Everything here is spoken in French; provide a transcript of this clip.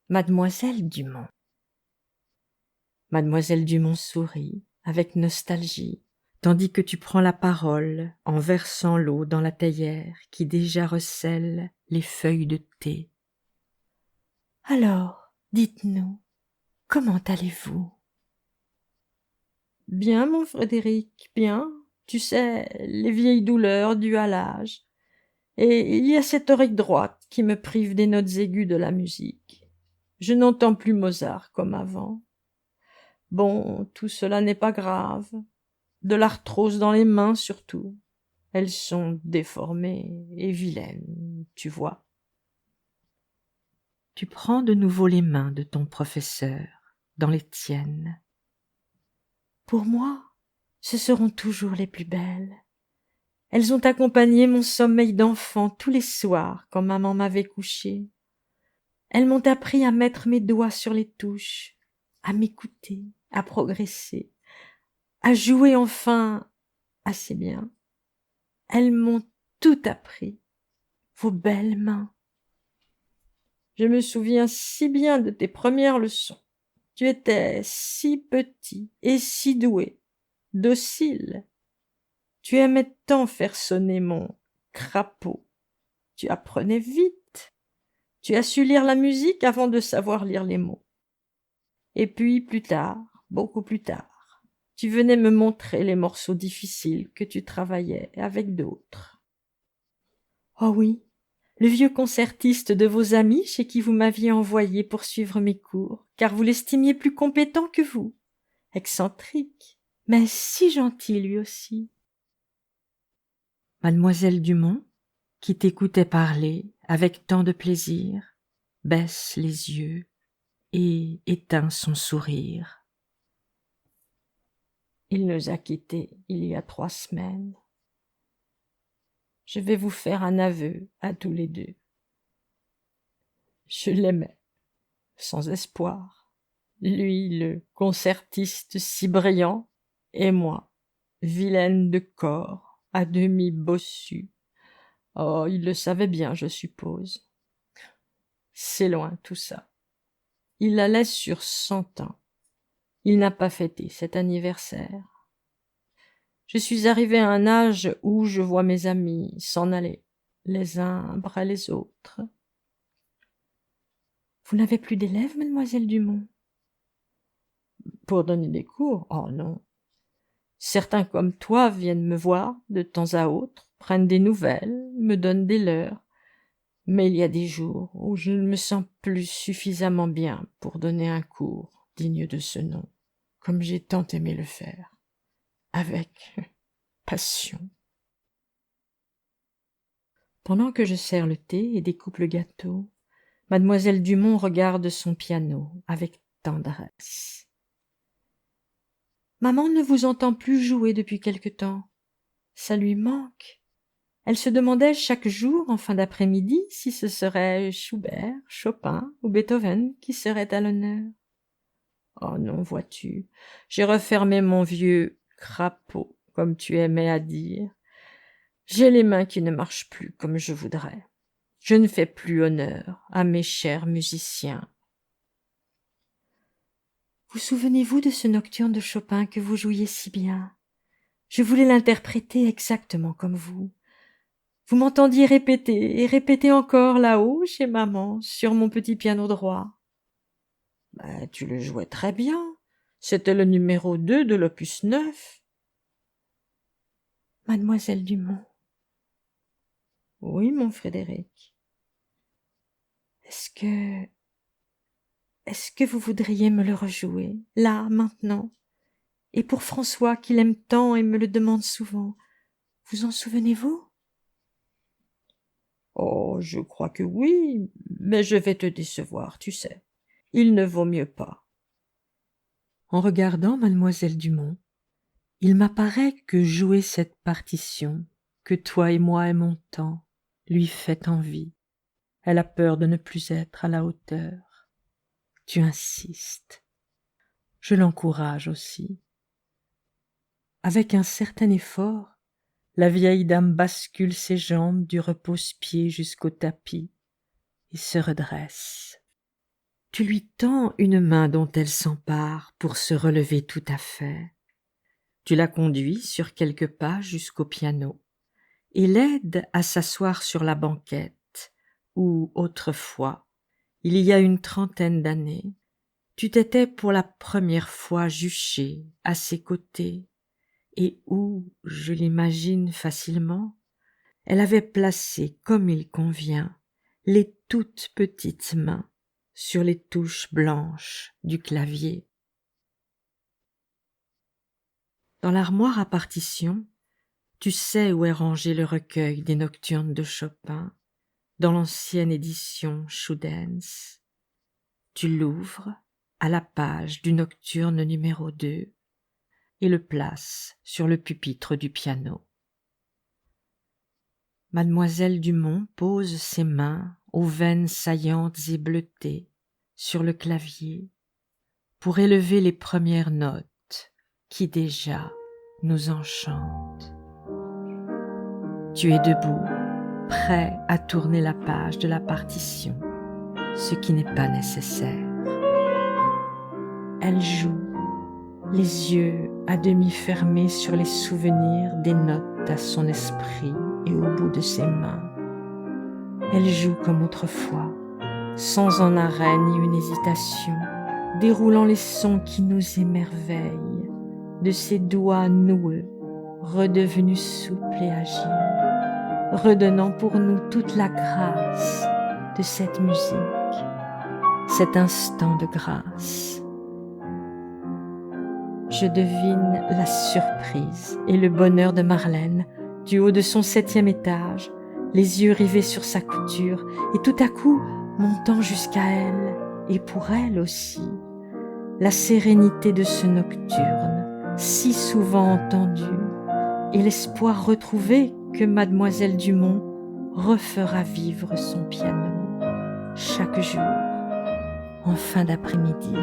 Mademoiselle Dumont. Mademoiselle Dumont sourit avec nostalgie, tandis que tu prends la parole en versant l'eau dans la théière qui déjà recèle les feuilles de thé. Alors, dites-nous, comment allez-vous? Bien, mon Frédéric, bien. Tu sais, les vieilles douleurs dues à l'âge. Et il y a cette oreille droite qui me prive des notes aiguës de la musique. Je n'entends plus Mozart comme avant. Bon, tout cela n'est pas grave. De l'arthrose dans les mains surtout. Elles sont déformées et vilaines, tu vois. Tu prends de nouveau les mains de ton professeur dans les tiennes. Pour moi, ce seront toujours les plus belles. Elles ont accompagné mon sommeil d'enfant tous les soirs quand maman m'avait couché. Elles m'ont appris à mettre mes doigts sur les touches, à m'écouter, à progresser, à jouer enfin assez bien. Elles m'ont tout appris, vos belles mains. Je me souviens si bien de tes premières leçons. Tu étais si petit et si doué, docile. Tu aimais tant faire sonner mon crapaud. Tu apprenais vite. Tu as su lire la musique avant de savoir lire les mots. Et puis plus tard, beaucoup plus tard, tu venais me montrer les morceaux difficiles que tu travaillais avec d'autres. Oh oui, le vieux concertiste de vos amis chez qui vous m'aviez envoyé pour suivre mes cours, car vous l'estimiez plus compétent que vous. Excentrique, mais si gentil lui aussi. Mademoiselle Dumont, qui t'écoutait parler avec tant de plaisir, baisse les yeux et éteint son sourire. Il nous a quittés il y a 3 semaines. Je vais vous faire un aveu à tous les deux. Je l'aimais, sans espoir. Lui, le concertiste si brillant, et moi, vilaine de corps, à demi bossue. Oh, il le savait bien, je suppose. C'est loin tout ça. Il allait sur 100 ans. Il n'a pas fêté cet anniversaire. Je suis arrivée à un âge où je vois mes amis s'en aller, les uns après les autres. Vous n'avez plus d'élèves, mademoiselle Dumont? Pour donner des cours? Oh non. Certains comme toi viennent me voir de temps à autre, prennent des nouvelles, me donnent des leurs. Mais il y a des jours où je ne me sens plus suffisamment bien pour donner un cours digne de ce nom, comme j'ai tant aimé le faire, avec passion. Pendant que je sers le thé et découpe le gâteau, mademoiselle Dumont regarde son piano avec tendresse. Maman ne vous entend plus jouer depuis quelque temps. Ça lui manque. Elle se demandait chaque jour, en fin d'après-midi, si ce serait Schubert, Chopin ou Beethoven qui serait à l'honneur. Oh non, vois-tu, j'ai refermé mon vieux crapaud, comme tu aimais à dire. J'ai les mains qui ne marchent plus comme je voudrais. Je ne fais plus honneur à mes chers musiciens. Vous souvenez-vous de ce nocturne de Chopin que vous jouiez si bien? Je voulais l'interpréter exactement comme vous. Vous m'entendiez répéter et répéter encore là-haut chez maman, sur mon petit piano droit. Tu le jouais très bien. C'était le numéro 2 de l'opus 9. Mademoiselle Dumont. Oui, mon Frédéric. Est-ce que vous voudriez me le rejouer, là, maintenant? Et pour François, qui l'aime tant et me le demande souvent, vous en souvenez-vous? Oh, je crois que oui, mais je vais te décevoir, tu sais. Il ne vaut mieux pas. En regardant mademoiselle Dumont, il m'apparaît que jouer cette partition, que toi et moi aimons tant, lui fait envie. Elle a peur de ne plus être à la hauteur. Tu insistes. Je l'encourage aussi. Avec un certain effort, la vieille dame bascule ses jambes du repose-pied jusqu'au tapis et se redresse. Tu lui tends une main dont elle s'empare pour se relever tout à fait. Tu la conduis sur quelques pas jusqu'au piano et l'aides à s'asseoir sur la banquette où, autrefois, il y a une trentaine d'années, tu t'étais pour la première fois juché à ses côtés et où, je l'imagine facilement, elle avait placé comme il convient les toutes petites mains sur les touches blanches du clavier. Dans l'armoire à partition, tu sais où est rangé le recueil des nocturnes de Chopin, dans l'ancienne édition Schudens. Tu l'ouvres à la page du nocturne numéro 2 et le places sur le pupitre du piano. Mademoiselle Dumont pose ses mains aux veines saillantes et bleutées sur le clavier pour élever les premières notes qui déjà nous enchantent. Tu es debout, prêt à tourner la page de la partition, ce qui n'est pas nécessaire. Elle joue, les yeux à demi fermés sur les souvenirs des notes à son esprit et au bout de ses mains. Elle joue comme autrefois, sans en arrêt ni une hésitation, déroulant les sons qui nous émerveillent, de ses doigts noueux, redevenus souples et agiles, redonnant pour nous toute la grâce de cette musique, cet instant de grâce. Je devine la surprise et le bonheur de Marlène du haut de son 7e étage, les yeux rivés sur sa couture et tout à coup montant jusqu'à elle et pour elle aussi, la sérénité de ce nocturne si souvent entendu et l'espoir retrouvé que mademoiselle Dumont refera vivre son piano chaque jour en fin d'après-midi.